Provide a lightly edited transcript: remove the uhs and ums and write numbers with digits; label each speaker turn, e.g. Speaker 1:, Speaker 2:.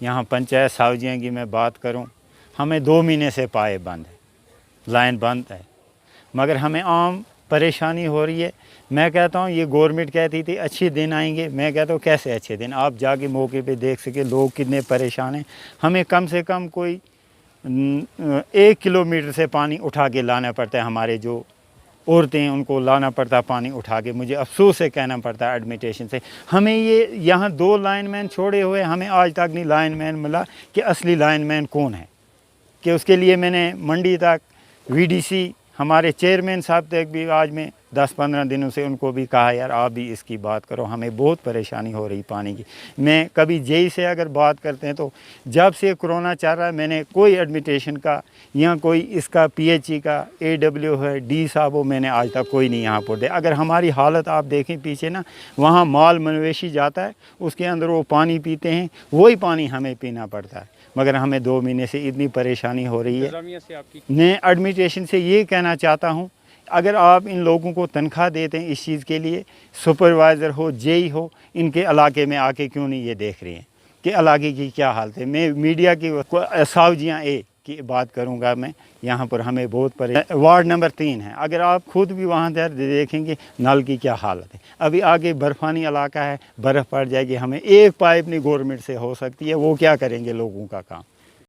Speaker 1: यहाँ पंचायत सावजियाँ की मैं बात करूँ, हमें 2 महीने से पाइप बंद है, लाइन बंद है, मगर हमें आम परेशानी हो रही है। मैं कहता हूँ ये गवर्नमेंट कहती थी अच्छे दिन आएंगे, मैं कहता हूँ कैसे अच्छे दिन, आप जाके मौके पे देख सके लोग कितने परेशान हैं। हमें कम से कम कोई 1 किलोमीटर से पानी उठा के लाना पड़ता है, हमारे जो औरतें हैं उनको लाना पड़ता है पानी उठा के। मुझे अफसोस से कहना पड़ता है एडमिटेशन से, हमें ये यहाँ 2 लाइनमैन छोड़े हुए, हमें आज तक नहीं लाइनमैन मिला कि असली लाइनमैन कौन है। कि उसके लिए मैंने मंडी तक वीडीसी हमारे चेयरमैन साहब तक भी आज मैं 10-15 दिनों से उनको भी कहा यार आप भी इसकी बात करो, हमें बहुत परेशानी हो रही पानी की। मैं कभी जेई से अगर बात करते हैं तो जब से कोरोना चल रहा है मैंने कोई एडमिटेशन का या कोई इसका पीएचई का एडब्ल्यू है डी साहब हो, मैंने आज तक कोई नहीं यहाँ पर दे। अगर हमारी हालत आप देखें पीछे ना, वहाँ माल मवेशी जाता है उसके अंदर वो पानी पीते हैं, वही पानी हमें पीना पड़ता है, मगर हमें 2 महीने से इतनी परेशानी हो रही है। मैं एडमिटेशन से ये कहना चाहता हूँ अगर आप इन लोगों को तनख्वाह देते हैं इस चीज़ के लिए, सुपरवाइज़र हो जेई हो, इनके इलाके में आके क्यों नहीं ये देख रहे हैं कि इलाके की क्या हालत है। मैं मीडिया की सावजियाँ ए की बात करूँगा, मैं यहाँ पर हमें बहुत वार्ड नंबर 3 है, अगर आप खुद भी वहाँ पर देखेंगे नल की क्या हालत है। अभी आगे बर्फ़ानी इलाका है, बर्फ़ पड़ जाएगी, हमें एक पाइप नहीं गवर्नमेंट से हो सकती है, वो क्या करेंगे लोगों का काम।